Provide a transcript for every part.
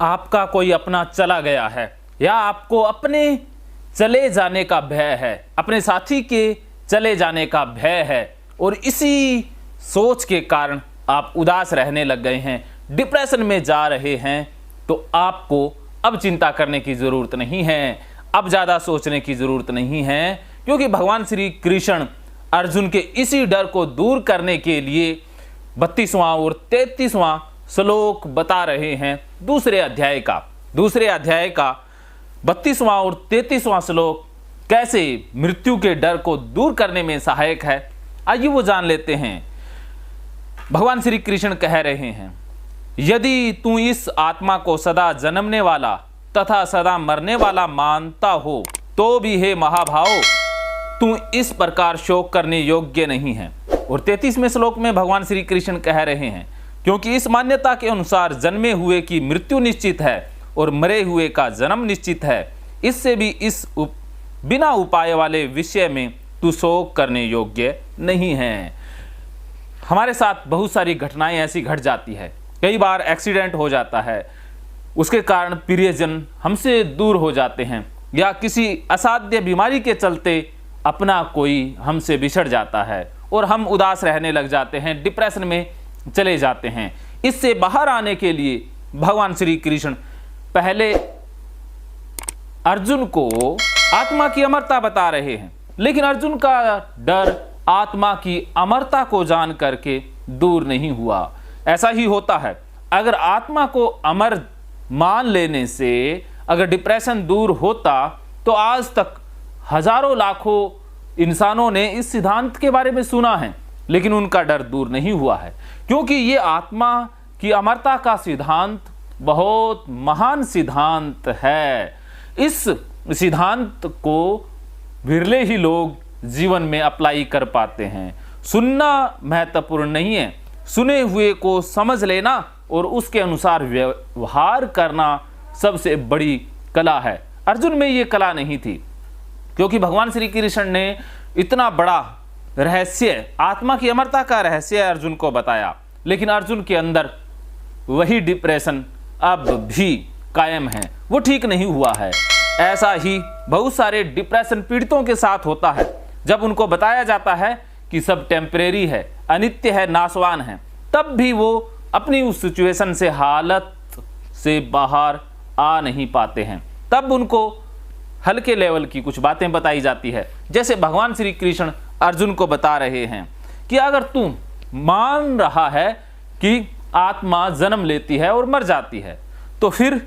आपका कोई अपना चला गया है या आपको अपने चले जाने का भय है, अपने साथी के चले जाने का भय है और इसी सोच के कारण आप उदास रहने लग गए हैं, डिप्रेशन में जा रहे हैं, तो आपको अब चिंता करने की ज़रूरत नहीं है, अब ज़्यादा सोचने की ज़रूरत नहीं है, क्योंकि भगवान श्री कृष्ण अर्जुन के इसी डर को दूर करने के लिए 32वां और 33वां श्लोक बता रहे हैं दूसरे अध्याय का 32वां और 33वां श्लोक कैसे मृत्यु के डर को दूर करने में सहायक है। आइए वो जान लेते हैं। भगवान श्री कृष्ण कह रहे हैं, यदि तू इस आत्मा को सदा जन्मने वाला तथा सदा मरने वाला मानता हो तो भी हे महाभाव तू इस प्रकार शोक करने योग्य नहीं है। और 33वें श्लोक में भगवान श्री कृष्ण कह रहे हैं, क्योंकि इस मान्यता के अनुसार जन्मे हुए की मृत्यु निश्चित है और मरे हुए का जन्म निश्चित है, इससे भी इस बिना उपाय वाले विषय में तू शोक करने योग्य नहीं है। हमारे साथ बहुत सारी घटनाएं ऐसी घट जाती है, कई बार एक्सीडेंट हो जाता है, उसके कारण प्रियजन हमसे दूर हो जाते हैं, या किसी असाध्य बीमारी के चलते अपना कोई हमसे बिछड़ जाता है और हम उदास रहने लग जाते हैं, डिप्रेशन में चले जाते हैं। इससे बाहर आने के लिए भगवान श्री कृष्ण पहले अर्जुन को आत्मा की अमरता बता रहे हैं, लेकिन अर्जुन का डर आत्मा की अमरता को जान करके दूर नहीं हुआ। ऐसा ही होता है, अगर आत्मा को अमर मान लेने से अगर डिप्रेशन दूर होता तो आज तक हजारों लाखों इंसानों ने इस सिद्धांत के बारे में सुना है, लेकिन उनका डर दूर नहीं हुआ है, क्योंकि ये आत्मा की अमरता का सिद्धांत बहुत महान सिद्धांत है। इस सिद्धांत को विरले ही लोग जीवन में अप्लाई कर पाते हैं। सुनना महत्वपूर्ण नहीं है, सुने हुए को समझ लेना और उसके अनुसार व्यवहार करना सबसे बड़ी कला है। अर्जुन में ये कला नहीं थी, क्योंकि भगवान श्री कृष्ण ने इतना बड़ा रहस्य, आत्मा की अमरता का रहस्य अर्जुन को बताया, लेकिन अर्जुन के अंदर वही डिप्रेशन अब भी कायम है, वो ठीक नहीं हुआ है। ऐसा ही बहुत सारे डिप्रेशन पीड़ितों के साथ होता है। जब उनको बताया जाता है कि सब टेम्परेरी है, अनित्य है, नाशवान है, तब भी वो अपनी उस सिचुएशन से, हालत से बाहर आ नहीं पाते हैं। तब उनको हल्के लेवल की कुछ बातें बताई जाती है, जैसे भगवान श्री कृष्ण अर्जुन को बता रहे हैं कि अगर तू मान रहा है कि आत्मा जन्म लेती है और मर जाती है, तो फिर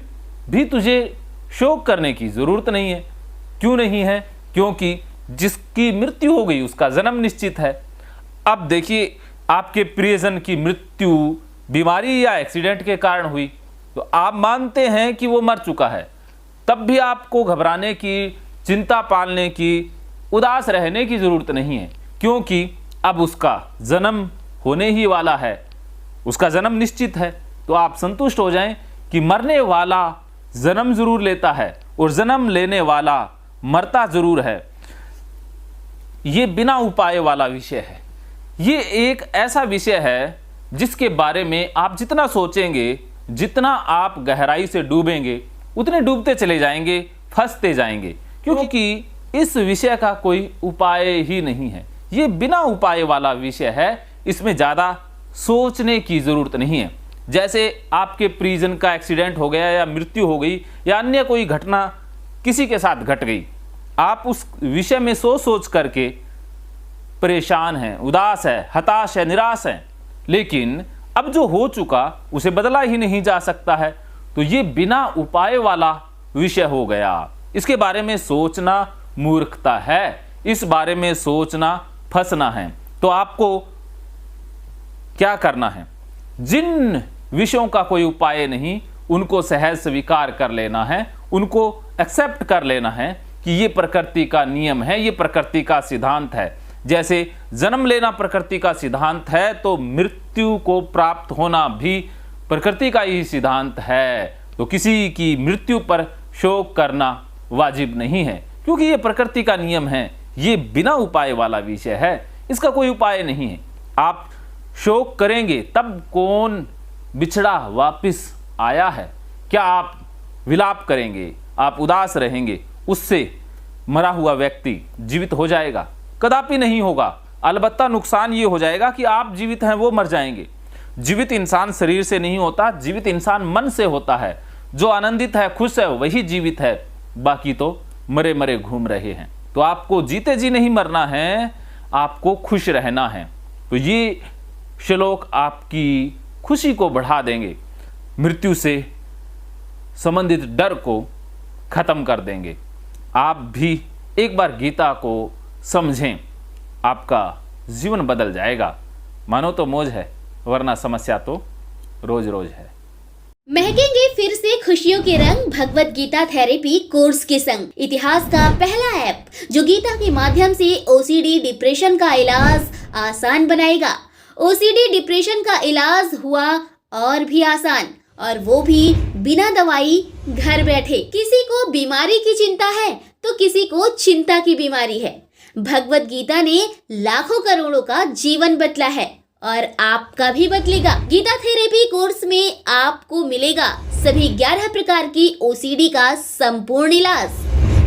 भी तुझे शोक करने की जरूरत नहीं है। क्यों नहीं है? क्योंकि जिसकी मृत्यु हो गई उसका जन्म निश्चित है। अब देखिए, आपके प्रियजन की मृत्यु बीमारी या एक्सीडेंट के कारण हुई, तो आप मानते हैं कि वो मर चुका है, तब भी आपको घबराने की, चिंता पालने की, उदास रहने की जरूरत नहीं है, क्योंकि अब उसका जन्म होने ही वाला है, उसका जन्म निश्चित है। तो आप संतुष्ट हो जाएं कि मरने वाला जन्म जरूर लेता है और जन्म लेने वाला मरता जरूर है। ये बिना उपाय वाला विषय है। ये एक ऐसा विषय है जिसके बारे में आप जितना सोचेंगे, जितना आप गहराई से डूबेंगे, उतने डूबते चले जाएंगे, फंसते जाएंगे, क्योंकि इस विषय का कोई उपाय ही नहीं है। ये बिना उपाय वाला विषय है, इसमें ज़्यादा सोचने की ज़रूरत नहीं है। जैसे आपके प्रियजन का एक्सीडेंट हो गया या मृत्यु हो गई या अन्य कोई घटना किसी के साथ घट गई, आप उस विषय में सोच करके परेशान हैं, उदास है, हताश है, निराश है, लेकिन अब जो हो चुका उसे बदला ही नहीं जा सकता है। तो ये बिना उपाय वाला विषय हो गया। इसके बारे में सोचना मूर्खता है, इस बारे में सोचना फंसना है। तो आपको क्या करना है? जिन विषयों का कोई उपाय नहीं, उनको सहज स्वीकार कर लेना है, उनको एक्सेप्ट कर लेना है कि ये प्रकृति का नियम है, ये प्रकृति का सिद्धांत है। जैसे जन्म लेना प्रकृति का सिद्धांत है, तो मृत्यु को प्राप्त होना भी प्रकृति का ही सिद्धांत है। तो किसी की मृत्यु पर शोक करना वाजिब नहीं है, क्योंकि ये प्रकृति का नियम है। ये बिना उपाय वाला विषय है, इसका कोई उपाय नहीं है। आप शोक करेंगे तब कौन बिछड़ा वापिस आया है, क्या आप विलाप करेंगे, आप उदास रहेंगे, उससे मरा हुआ व्यक्ति जीवित हो जाएगा? कदापि नहीं होगा। अलबत्ता नुकसान ये हो जाएगा कि आप जीवित हैं, वो मर जाएंगे। जीवित इंसान शरीर से नहीं होता, जीवित इंसान मन से होता है। जो आनंदित है, खुश है, वही जीवित है, बाकी तो मरे मरे घूम रहे हैं। तो आपको जीते जी नहीं मरना है, आपको खुश रहना है। तो ये श्लोक आपकी खुशी को बढ़ा देंगे, मृत्यु से संबंधित डर को खत्म कर देंगे। आप भी एक बार गीता को समझें, आपका जीवन बदल जाएगा। मानो तो मौज है, वरना समस्या तो रोज रोज है। महकेंगे फिर से खुशियों के रंग भगवत गीता थेरेपी कोर्स के संग। इतिहास का पहला ऐप जो गीता के माध्यम से ओसीडी डिप्रेशन का इलाज आसान बनाएगा। ओसीडी डिप्रेशन का इलाज हुआ और भी आसान, और वो भी बिना दवाई, घर बैठे। किसी को बीमारी की चिंता है तो किसी को चिंता की बीमारी है। भगवत गीता ने लाखों करोड़ों का जीवन बदला है और आपका भी बदलेगा। गीता थेरेपी कोर्स में आपको मिलेगा सभी 11 प्रकार की ओसीडी का संपूर्ण इलाज,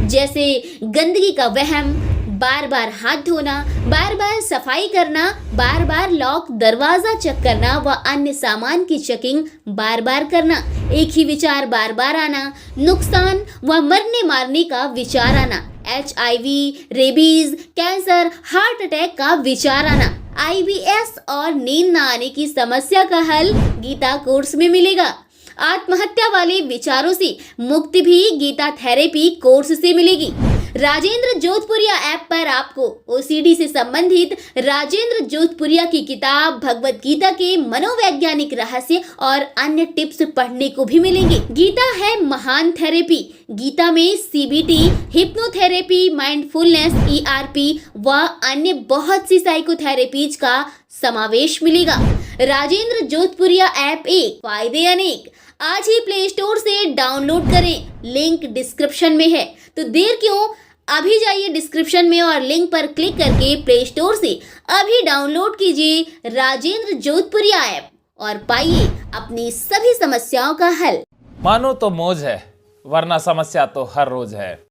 जैसे गंदगी का वहम, बार बार हाथ धोना, बार बार सफाई करना, बार बार लॉक दरवाजा चेक करना व अन्य सामान की चेकिंग बार बार करना, एक ही विचार बार बार आना, नुकसान व मरने मारने का विचार आना, HIV, rabies, cancer, heart attack का विचार आना, IBS और नींद न आने की समस्या का हल गीता कोर्स में मिलेगा। आत्महत्या वाले विचारों से मुक्ति भी गीता थेरेपी कोर्स से मिलेगी। राजेंद्र जोधपुरिया ऐप पर आपको ओसीडी से संबंधित राजेंद्र जोधपुरिया की किताब भगवत गीता के मनोवैज्ञानिक रहस्य और अन्य टिप्स पढ़ने को भी मिलेंगे। गीता है महान थेरेपी। गीता में CBT, हिप्नोथेरेपी, माइंडफुलनेस, ERP व अन्य बहुत सी साइकोथेरेपीज का समावेश मिलेगा। राजेंद्र जोधपुरिया ऐप एक, फायदे अनेक। आज ही प्ले स्टोर से डाउनलोड करें, लिंक डिस्क्रिप्शन में है। तो देर क्यों, अभी जाइए डिस्क्रिप्शन में और लिंक पर क्लिक करके प्ले स्टोर से अभी डाउनलोड कीजिए राजेंद्र जोधपुरिया ऐप और पाइए अपनी सभी समस्याओं का हल। मानो तो मौज है, वरना समस्या तो हर रोज है।